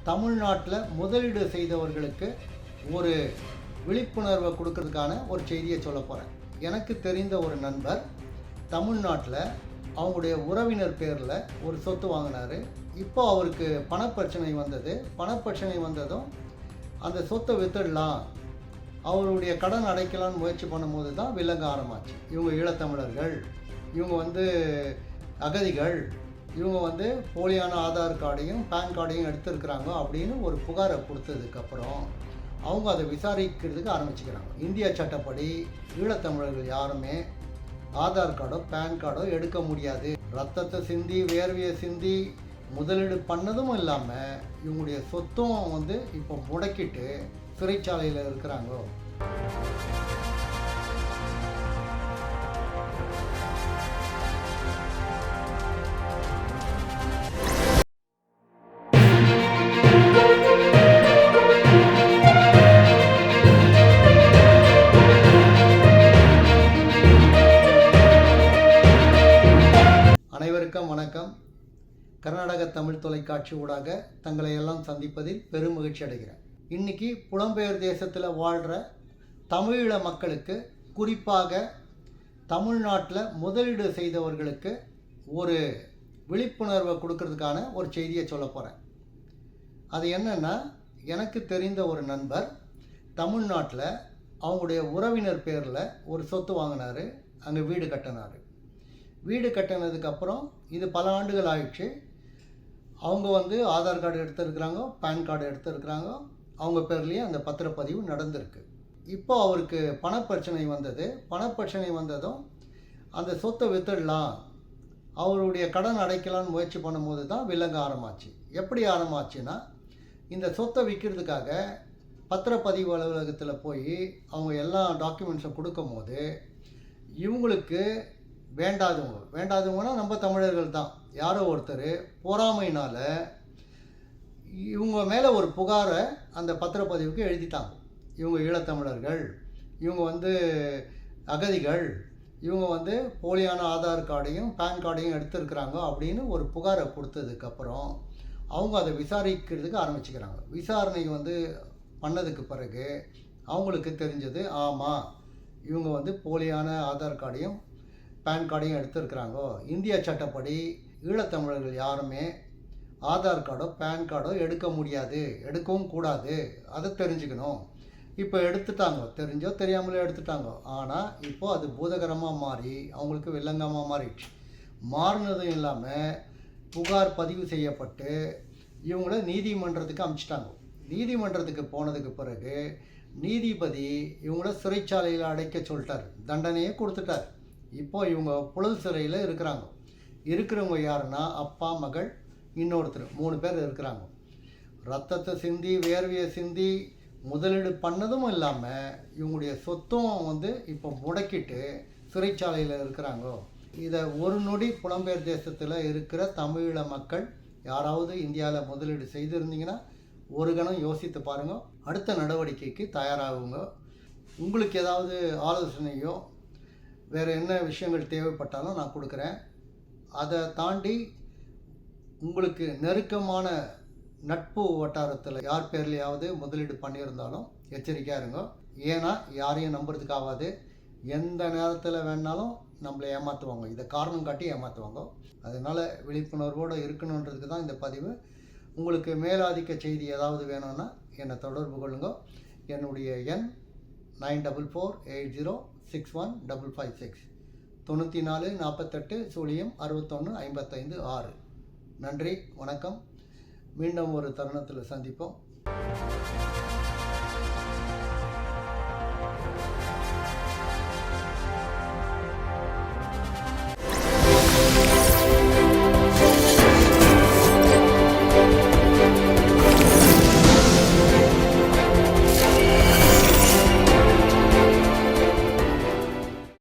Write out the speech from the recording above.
தமிழ்நாட்டில் முதலீடு செய்தவர்களுக்கு ஒரு விழிப்புணர்வை கொடுக்கறதுக்கான ஒரு செய்தியை சொல்ல போகிறேன். எனக்கு தெரிந்த ஒரு நண்பர் தமிழ்நாட்டில் அவங்களுடைய உறவினர் பேரில் ஒரு சொத்து வாங்கினார். இப்போ அவருக்கு பணப்பிரச்சனை வந்தது. பணப்பிரச்சனை வந்ததும் அந்த சொத்தை வித்துடலாம், அவருடைய கடன் அடைக்கலான்னு முயற்சி பண்ணும்போது தான் வில்லங்க ஆரம்பிச்சு. இவங்க ஈழத்தமிழர்கள், இவங்க அகதிகள், இவங்க போலியான ஆதார் கார்டையும் பேன் கார்டையும் எடுத்துருக்குறாங்க அப்படின்னு ஒரு புகாரை கொடுத்ததுக்கப்புறம் அவங்க அதை விசாரிக்கிறதுக்கு ஆரம்பிச்சுக்கிறாங்க. இந்திய சட்டப்படி ஈழத்தமிழர்கள் யாருமே ஆதார் கார்டோ பேன் கார்டோ எடுக்க முடியாது. ரத்தத்தை சிந்தி வேர்வையை சிந்தி முதலீடு பண்ணதும் இல்லாமல் இவங்களுடைய சொத்தும் இப்போ முடக்கிட்டு சிறைச்சாலையில் இருக்கிறாங்க. அனைவருக்கும் வணக்கம். கர்நாடக தமிழ் தொலைக்காட்சி ஊடாக தங்களை எல்லாம் சந்திப்பதில் பெரும் மகிழ்ச்சி அடைகிறேன். இன்றைக்கி புலம்பெயர் தேசத்தில் வாழ்கிற தமிழீழ மக்களுக்கு, குறிப்பாக தமிழ்நாட்டில் முதலீடு செய்தவர்களுக்கு ஒரு விழிப்புணர்வை கொடுக்கறதுக்கான ஒரு செய்தியை சொல்ல போகிறேன். அது என்னென்னா, எனக்கு தெரிந்த ஒரு நண்பர் தமிழ்நாட்டில் அவங்களுடைய உறவினர் பேரில் ஒரு சொத்து வாங்கினார். அங்கே வீடு கட்டினார். வீடு கட்டினதுக்கப்புறம் இது பல ஆண்டுகள் ஆயிடுச்சு. அவங்க ஆதார் கார்டு எடுத்துருக்குறாங்க, பேன் கார்டு எடுத்துருக்குறாங்க. அவங்க பேர்லேயே அந்த பத்திரப்பதிவு நடந்திருக்கு. இப்போ அவருக்கு பணப்பிரச்சனை வந்தது. பணப்பிரச்சனை வந்ததும் அந்த சொத்தை வித்துடலாம், அவருடைய கடன் அடைக்கலான்னு முயற்சி பண்ணும்போது தான் வில்லங்க ஆரம்பிச்சு. எப்படி ஆரம்பிச்சுன்னா, இந்த சொத்தை விற்கிறதுக்காக பத்திரப்பதிவு அலுவலகத்தில் போய் அவங்க எல்லா டாக்குமெண்ட்ஸும் கொடுக்கும் போது இவங்களுக்கு வேண்டாதவங்கன்னா நம்ம தமிழர்கள் தான், யாரோ ஒருத்தர் பொறாமையினால் இவங்க மேலே ஒரு புகாரை அந்த பத்திரப்பதிவுக்கு எழுதிட்டாங்க. இவங்க ஈழத்தமிழர்கள், இவங்க அகதிகள், இவங்க போலியான ஆதார் கார்டையும் பேன் கார்டையும் எடுத்துருக்குறாங்க அப்படின்னு ஒரு புகாரை கொடுத்ததுக்கப்புறம் அவங்க அதை விசாரிக்கிறதுக்கு ஆரம்பிச்சுக்கிறாங்க. விசாரணை பண்ணதுக்கு பிறகு அவங்களுக்கு தெரிஞ்சது, ஆமாம் இவங்க போலியான ஆதார் கார்டையும் பேன் கார்டையும் எடுத்துருக்குறாங்க. இந்திய சட்டப்படி ஈழத்தமிழர்கள் யாருமே ஆதார் கார்டோ பேன் கார்டோ எடுக்க முடியாது, எடுக்கவும் கூடாது. அதை தெரிஞ்சுக்கணும். இப்போ எடுத்துட்டாங்க, தெரிஞ்சோ தெரியாமலே எடுத்துட்டாங்க. ஆனால் இப்போது அது பூதகரமாக மாறி அவங்களுக்கு வில்லங்கமாக மாறிடுச்சு. மாறினதும் இல்லாமல் புகார் பதிவு செய்யப்பட்டு இவங்கள நீதிமன்றத்துக்கு அனுப்பிச்சிட்டாங்க. நீதிமன்றத்துக்கு போனதுக்கு பிறகு நீதிபதி இவங்கள சிறைச்சாலையில் அடைக்க சொல்லிட்டார், தண்டனையே கொடுத்துட்டார். இப்போ இவங்க புழல் சிறையில் இருக்கிறாங்க. இருக்கிறவங்க யாருன்னா அப்பா, மகள், இன்னொருத்தர், 3 பேர் இருக்கிறாங்க. ரத்தத்தை சிந்தி வேர்வையை சிந்தி முதலீடு பண்ணதும் இல்லாமல் இவங்களுடைய சொத்தும் இப்போ முடக்கிட்டு சிறைச்சாலையில் இருக்கிறாங்க. இதை ஒரு நொடி புலம்பெயர் தேசத்தில் இருக்கிற தமிழீழ மக்கள் யாராவது இந்தியாவில் முதலீடு செய்திருந்தீங்கன்னா ஒரு கணம் யோசித்து பாருங்கள். அடுத்த நடவடிக்கைக்கு தயாராகுங்க. உங்களுக்கு ஏதாவது ஆலோசனையோ வேறு என்ன விஷயங்கள் தேவைப்பட்டாலும் நான் கொடுக்குறேன். அதை தாண்டி உங்களுக்கு நெருக்கமான நட்பு வட்டாரத்தில் யார் பேர்லையாவது முதலீடு பண்ணியிருந்தாலும் எச்சரிக்கையாக இருங்க. ஏன்னா யாரையும் நம்புறதுக்கு ஆகாது. எந்த நேரத்தில் வேணாலும் நம்மளை ஏமாற்றுவாங்க, இதை காரணம் காட்டி ஏமாற்றுவாங்க. அதனால் விழிப்புணர்வோடு இருக்கணுன்றதுக்கு தான் இந்த பதிவு. உங்களுக்கு மேலாதிக்க செய்தி ஏதாவது வேணும்னா என்னை தொடர்பு கொள்ளுங்க. என்னுடைய எண் 9448061556 94 48 061 55 6. நன்றி, வணக்கம். மீண்டும் ஒரு தருணத்தில் சந்திப்போம்.